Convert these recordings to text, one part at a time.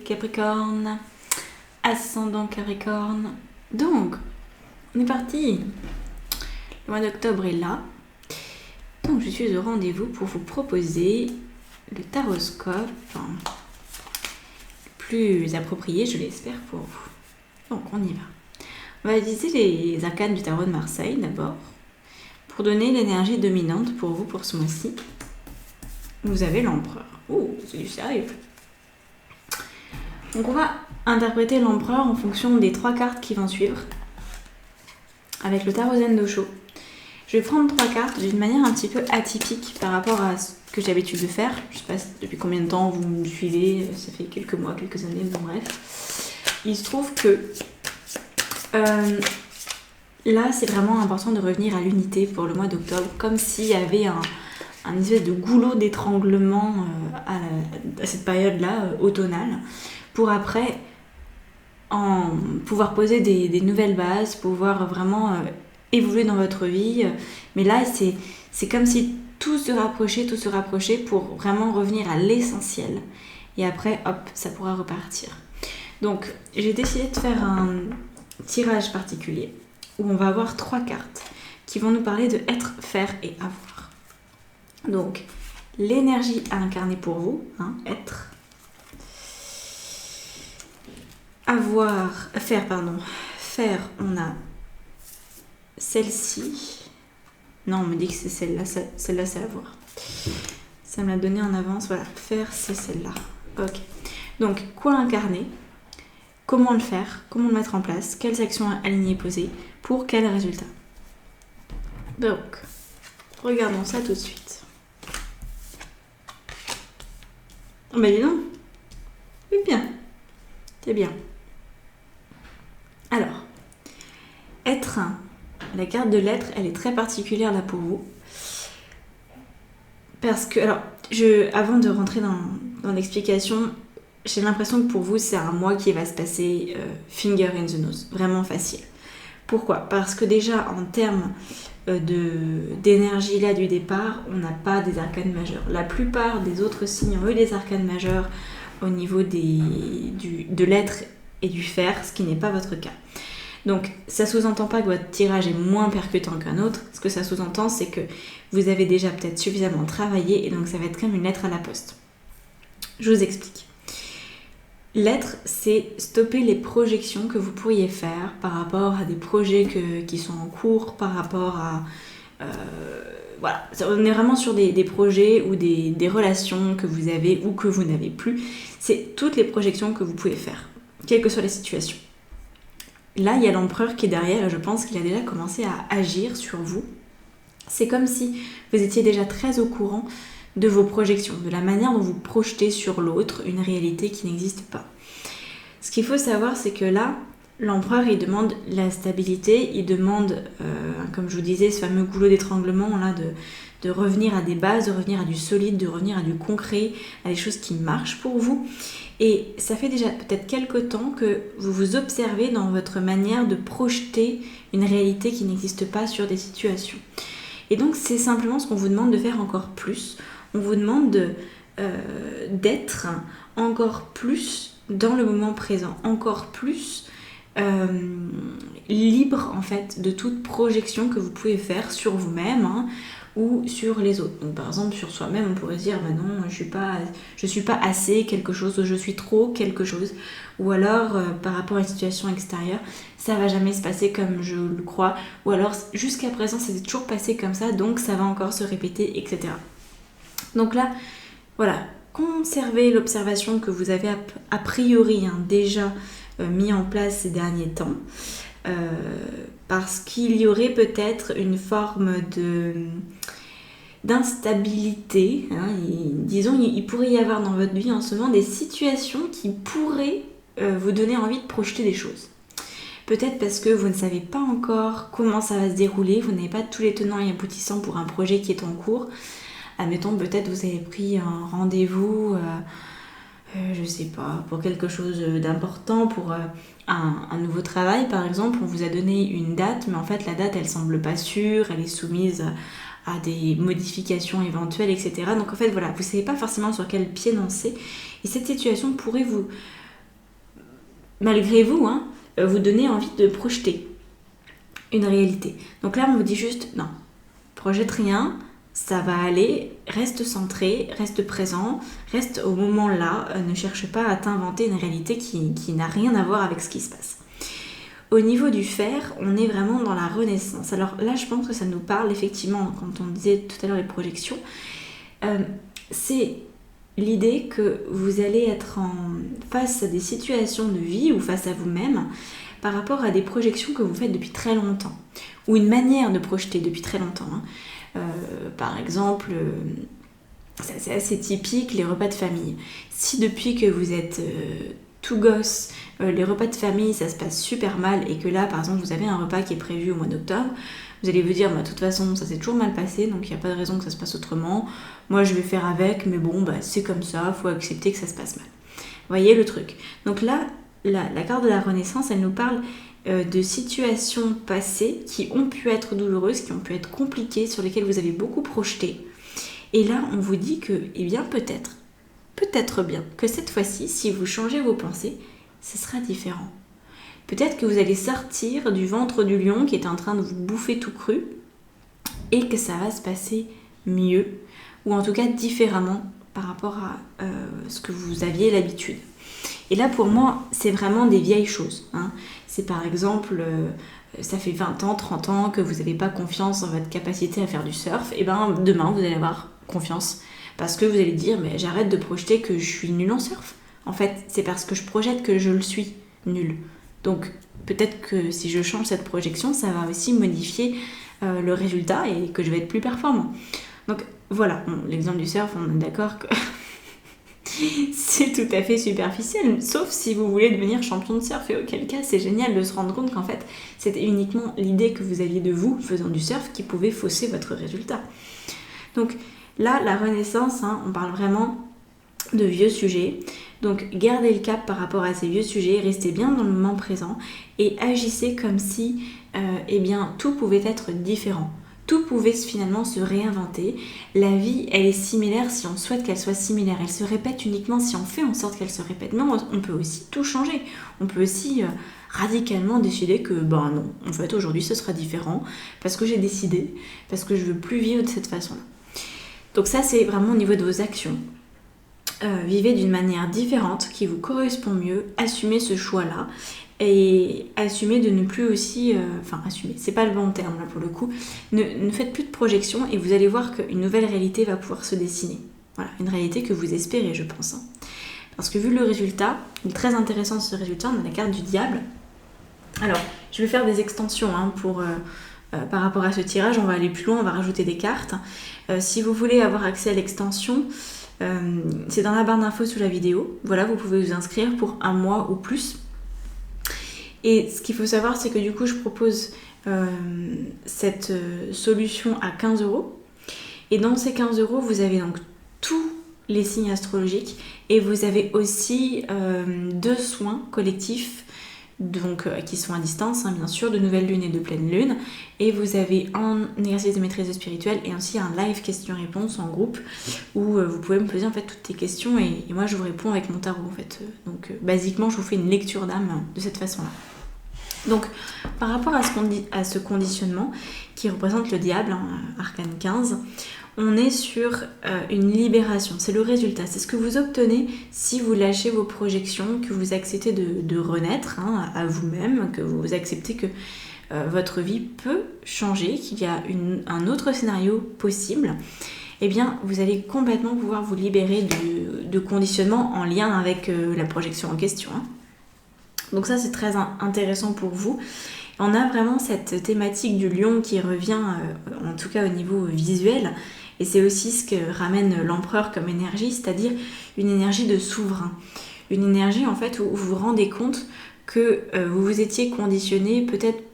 Capricorne, ascendant Capricorne. Donc, on est parti. Le mois d'octobre est là. Donc, je suis au rendez-vous pour vous proposer le taroscope le plus approprié, je l'espère, pour vous. Donc, on y va. On va utiliser les arcanes du tarot de Marseille d'abord pour donner l'énergie dominante pour vous pour ce mois-ci. Vous avez l'empereur. Oh, c'est du sérieux. Donc on va interpréter l'empereur en fonction des 3 cartes qui vont suivre avec le tarot Zen d'Osho. Je vais prendre 3 cartes d'une manière un petit peu atypique par rapport à ce que j'ai l'habitude de faire. Je sais pas depuis combien de temps vous me suivez, ça fait quelques mois, quelques années, bon bref. Il se trouve que là c'est vraiment important de revenir à l'unité pour le mois d'octobre, comme s'il y avait un espèce de goulot d'étranglement à cette période-là, automnale, pour après pouvoir poser des nouvelles bases, pouvoir vraiment évoluer dans votre vie. Mais là, c'est comme si tout se rapprochait pour vraiment revenir à l'essentiel. Et après, hop, ça pourra repartir. Donc, j'ai décidé de faire un tirage particulier où on va avoir 3 cartes qui vont nous parler de être, faire et avoir. Donc, l'énergie à incarner pour vous, être, faire, on a celle-ci. Non, on me dit que c'est celle-là, celle-là c'est avoir. Ça me l'a donné en avance, voilà, faire c'est celle-là. Ok. Donc, quoi incarner? Comment le faire? Comment le mettre en place? Quelles actions alignées poser? Pour quel résultat? Donc, regardons ça tout de suite. Oh bah dis donc, c'est bien, c'est bien. Alors, être, la carte de l'être, elle est très particulière là pour vous. Parce que, alors, avant de rentrer dans l'explication, j'ai l'impression que pour vous, c'est un mois qui va se passer finger in the nose, vraiment facile. Pourquoi? Parce que déjà, en termes d'énergie là du départ, on n'a pas des arcanes majeurs. La plupart des autres signes ont eu des arcanes majeurs au niveau de l'être et du faire, ce qui n'est pas votre cas. Donc ça sous-entend pas que votre tirage est moins percutant qu'un autre. Ce que ça sous-entend, c'est que vous avez déjà peut-être suffisamment travaillé et donc ça va être comme une lettre à la poste. Je vous explique. L'être, c'est stopper les projections que vous pourriez faire par rapport à des projets qui sont en cours, par rapport à... voilà, on est vraiment sur des projets ou des relations que vous avez ou que vous n'avez plus. C'est toutes les projections que vous pouvez faire, quelle que soit la situation. Là, il y a l'empereur qui est derrière et je pense qu'il a déjà commencé à agir sur vous. C'est comme si vous étiez déjà très au courant de vos projections, de la manière dont vous projetez sur l'autre une réalité qui n'existe pas. Ce qu'il faut savoir, c'est que là, l'empereur, il demande la stabilité, il demande, comme je vous disais, ce fameux goulot d'étranglement, là, de revenir à des bases, de revenir à du solide, de revenir à du concret, à des choses qui marchent pour vous. Et ça fait déjà peut-être quelques temps que vous vous observez dans votre manière de projeter une réalité qui n'existe pas sur des situations. Et donc, c'est simplement ce qu'on vous demande de faire encore plus. On vous demande d'être encore plus dans le moment présent, encore plus libre en fait de toute projection que vous pouvez faire sur vous-même ou sur les autres. Donc par exemple sur soi-même on pourrait se dire bah non je suis pas assez quelque chose, je suis trop quelque chose, ou alors par rapport à une situation extérieure ça va jamais se passer comme je le crois, ou alors jusqu'à présent ça s'est toujours passé comme ça donc ça va encore se répéter, etc. Donc là voilà, conservez l'observation que vous avez a priori déjà mis en place ces derniers temps, parce qu'il y aurait peut-être une forme d'instabilité, disons il pourrait y avoir dans votre vie en ce moment des situations qui pourraient vous donner envie de projeter des choses. Peut-être parce que vous ne savez pas encore comment ça va se dérouler, vous n'avez pas tous les tenants et aboutissants pour un projet qui est en cours. Admettons, peut-être vous avez pris un rendez-vous, je sais pas, pour quelque chose d'important, pour un nouveau travail par exemple, on vous a donné une date, mais en fait la date elle semble pas sûre, elle est soumise à des modifications éventuelles, etc. Donc en fait voilà, vous savez pas forcément sur quel pied lancer, et cette situation pourrait malgré vous, vous donner envie de projeter une réalité. Donc là, on vous dit juste, non, projette rien, ça va aller, reste centré, reste présent, reste au moment là, ne cherche pas à t'inventer une réalité qui n'a rien à voir avec ce qui se passe. Au niveau du faire, on est vraiment dans la renaissance. Alors là, je pense que ça nous parle effectivement, quand on disait tout à l'heure les projections, c'est l'idée que vous allez être face à des situations de vie ou face à vous-même par rapport à des projections que vous faites depuis très longtemps, ou une manière de projeter depuis très longtemps. Par exemple, c'est assez typique, les repas de famille. Si depuis que vous êtes tout gosse, les repas de famille, ça se passe super mal, et que là, par exemple, vous avez un repas qui est prévu au mois d'octobre, vous allez vous dire, de toute façon, ça s'est toujours mal passé, donc il n'y a pas de raison que ça se passe autrement. Moi, je vais faire avec, mais bon, c'est comme ça, il faut accepter que ça se passe mal. Vous voyez le truc. Donc là, la carte de la Renaissance, elle nous parle de situations passées qui ont pu être douloureuses, qui ont pu être compliquées, sur lesquelles vous avez beaucoup projeté. Et là, on vous dit que, eh bien, peut-être bien que cette fois-ci, si vous changez vos pensées, ce sera différent. Peut-être que vous allez sortir du ventre du lion qui est en train de vous bouffer tout cru et que ça va se passer mieux, ou en tout cas différemment par rapport à ce que vous aviez l'habitude. Et là, pour moi, c'est vraiment des vieilles choses. C'est par exemple, ça fait 20 ans, 30 ans que vous n'avez pas confiance en votre capacité à faire du surf. Et ben demain, vous allez avoir confiance parce que vous allez dire, mais j'arrête de projeter que je suis nulle en surf. En fait, c'est parce que je projette que je le suis nulle. Donc, peut-être que si je change cette projection, ça va aussi modifier le résultat et que je vais être plus performant. Donc, voilà, l'exemple du surf, on est d'accord que c'est tout à fait superficiel, sauf si vous voulez devenir champion de surf, et auquel cas c'est génial de se rendre compte qu'en fait c'était uniquement l'idée que vous aviez de vous faisant du surf qui pouvait fausser votre résultat. Donc là, la renaissance, on parle vraiment de vieux sujets, donc gardez le cap par rapport à ces vieux sujets, restez bien dans le moment présent et agissez comme si tout pouvait être différent. Tout pouvait finalement se réinventer. La vie, elle est similaire si on souhaite qu'elle soit similaire. Elle se répète uniquement si on fait en sorte qu'elle se répète. Mais on peut aussi tout changer. On peut aussi radicalement décider que, non, en fait, aujourd'hui, ce sera différent parce que j'ai décidé, parce que je veux plus vivre de cette façon-là. Donc ça, c'est vraiment au niveau de vos actions. Vivez d'une manière différente qui vous correspond mieux. Assumez ce choix-là. Et assumez de ne plus aussi... assumer, c'est pas le bon terme là pour le coup. Ne faites plus de projections et vous allez voir qu'une nouvelle réalité va pouvoir se dessiner. Voilà, une réalité que vous espérez, je pense. Parce que vu le résultat, il est très intéressant ce résultat, on a la carte du diable. Alors, je vais faire des extensions par rapport à ce tirage, on va aller plus loin, on va rajouter des cartes. Si vous voulez avoir accès à l'extension, c'est dans la barre d'infos sous la vidéo. Voilà, vous pouvez vous inscrire pour 1 mois ou plus. Et ce qu'il faut savoir, c'est que du coup, je propose cette solution à 15 €. Et dans ces 15 €, vous avez donc tous les signes astrologiques et vous avez aussi 2 soins collectifs donc, qui sont à distance, bien sûr, de nouvelle lune et de pleine lune. Et vous avez un exercice de maîtrise spirituelle et aussi un live questions-réponses en groupe où vous pouvez me poser en fait toutes les questions et moi je vous réponds avec mon tarot en fait. Donc basiquement, je vous fais une lecture d'âme de cette façon-là. Donc, par rapport à ce conditionnement qui représente le diable, arcane 15, on est sur une libération. C'est le résultat. C'est ce que vous obtenez si vous lâchez vos projections, que vous acceptez de renaître à vous-même, que vous acceptez que votre vie peut changer, qu'il y a un autre scénario possible. Eh bien, vous allez complètement pouvoir vous libérer de conditionnement en lien avec la projection en question. Donc ça, c'est très intéressant pour vous. On a vraiment cette thématique du lion qui revient, en tout cas au niveau visuel. Et c'est aussi ce que ramène l'empereur comme énergie, c'est-à-dire une énergie de souverain. Une énergie en fait où vous vous rendez compte que vous vous étiez conditionné peut-être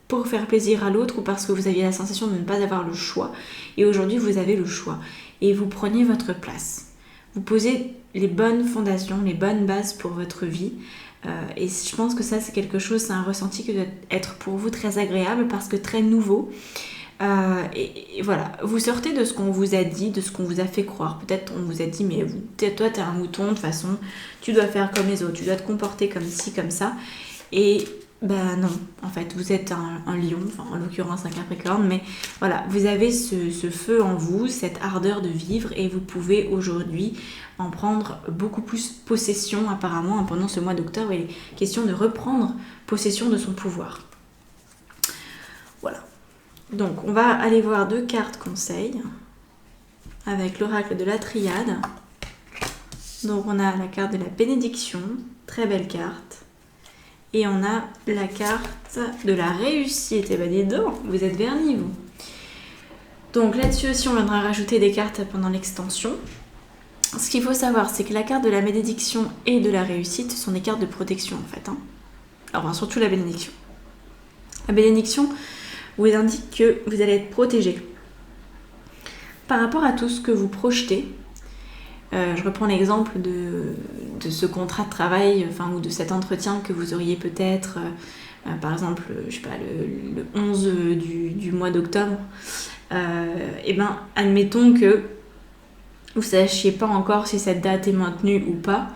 pour faire plaisir à l'autre ou parce que vous aviez la sensation de ne pas avoir le choix. Et aujourd'hui, vous avez le choix. Et vous prenez votre place. Vous posez les bonnes fondations, les bonnes bases pour votre vie. Et je pense que ça, c'est quelque chose, c'est un ressenti qui doit être pour vous très agréable parce que très nouveau. Et voilà, vous sortez de ce qu'on vous a dit, de ce qu'on vous a fait croire. Peut-être on vous a dit, mais toi t'es un mouton, de toute façon, tu dois faire comme les autres, tu dois te comporter comme ci, comme ça. Et ben non, en fait, vous êtes un lion, enfin en l'occurrence un capricorne, mais voilà, vous avez ce feu en vous, cette ardeur de vivre, et vous pouvez aujourd'hui en prendre beaucoup plus possession apparemment. Pendant ce mois d'octobre, il est question de reprendre possession de son pouvoir. Voilà. Donc on va aller voir 2 cartes conseils avec l'oracle de la triade. Donc on a la carte de la bénédiction, très belle carte. Et on a la carte de la réussite. Et ben dis donc, vous êtes vernis vous. Donc là-dessus aussi on viendra rajouter des cartes pendant l'extension. Ce qu'il faut savoir, c'est que la carte de la bénédiction et de la réussite sont des cartes de protection en fait. Alors surtout la bénédiction. La bénédiction vous indique que vous allez être protégé par rapport à tout ce que vous projetez. Je reprends l'exemple de ce contrat de travail, ou de cet entretien que vous auriez peut-être, par exemple, je sais pas, le 11 du mois d'octobre. Et ben, admettons que vous ne sachiez pas encore si cette date est maintenue ou pas.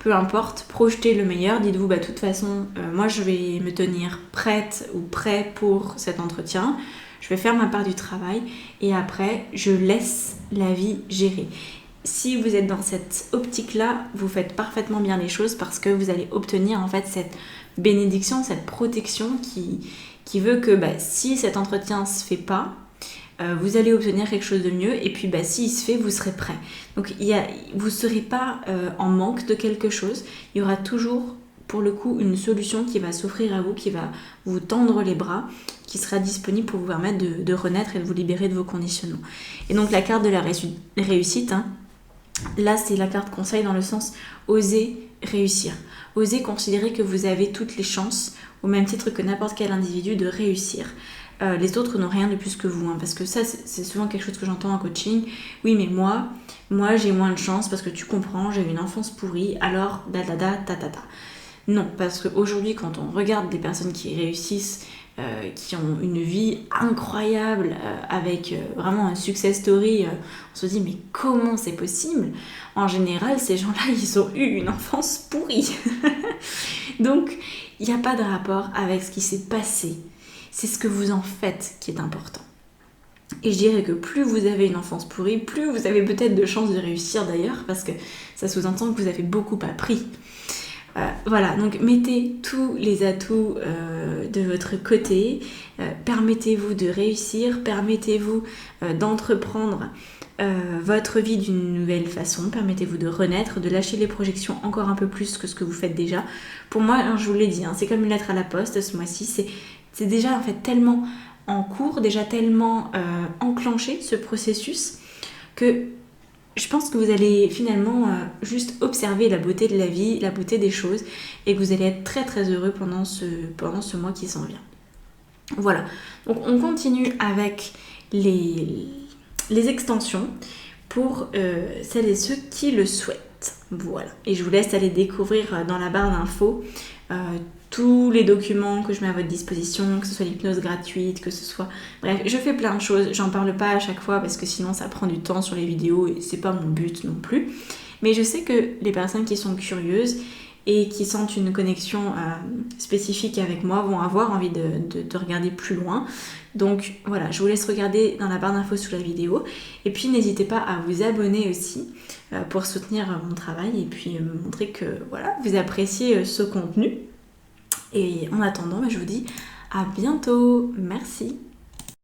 Peu importe, projetez le meilleur. Dites-vous, de toute façon, moi je vais me tenir prête ou prêt pour cet entretien. Je vais faire ma part du travail et après, je laisse la vie gérer. Si vous êtes dans cette optique-là, vous faites parfaitement bien les choses parce que vous allez obtenir en fait cette bénédiction, cette protection qui veut que si cet entretien ne se fait pas, vous allez obtenir quelque chose de mieux et puis s'il se fait, vous serez prêt. Donc vous ne serez pas en manque de quelque chose. Il y aura toujours pour le coup une solution qui va s'offrir à vous, qui va vous tendre les bras, qui sera disponible pour vous permettre de renaître et de vous libérer de vos conditionnements. Et donc la carte de la réussite, là c'est la carte conseil dans le sens oser réussir. Osez considérer que vous avez toutes les chances, au même titre que n'importe quel individu, de réussir. Les autres n'ont rien de plus que vous, parce que ça c'est souvent quelque chose que j'entends en coaching. Oui mais moi j'ai moins de chance parce que tu comprends, j'ai eu une enfance pourrie, alors Non, parce qu'aujourd'hui quand on regarde des personnes qui réussissent, qui ont une vie incroyable, avec vraiment un success story, on se dit mais comment c'est possible ? En général ces gens-là ils ont eu une enfance pourrie. Donc il n'y a pas de rapport avec ce qui s'est passé. C'est ce que vous en faites qui est important. Et je dirais que plus vous avez une enfance pourrie, plus vous avez peut-être de chances de réussir d'ailleurs, parce que ça sous-entend que vous avez beaucoup appris. Voilà, donc mettez tous les atouts de votre côté, permettez-vous de réussir, permettez-vous d'entreprendre votre vie d'une nouvelle façon, permettez-vous de renaître, de lâcher les projections encore un peu plus que ce que vous faites déjà. Pour moi, je vous l'ai dit, c'est comme une lettre à la poste ce mois-ci, c'est déjà en fait tellement en cours, déjà tellement enclenché ce processus que je pense que vous allez finalement juste observer la beauté de la vie, la beauté des choses et que vous allez être très très heureux pendant ce mois qui s'en vient. Voilà, donc on continue avec les extensions pour celles et ceux qui le souhaitent. Voilà, et je vous laisse aller découvrir dans la barre d'infos tous les documents que je mets à votre disposition, que ce soit l'hypnose gratuite, que ce soit... Bref, je fais plein de choses, j'en parle pas à chaque fois parce que sinon ça prend du temps sur les vidéos et c'est pas mon but non plus. Mais je sais que les personnes qui sont curieuses et qui sentent une connexion spécifique avec moi vont avoir envie de regarder plus loin. Donc voilà, je vous laisse regarder dans la barre d'infos sous la vidéo. Et puis n'hésitez pas à vous abonner aussi pour soutenir mon travail et puis me montrer que voilà, vous appréciez ce contenu. Et en attendant, je vous dis à bientôt. Merci.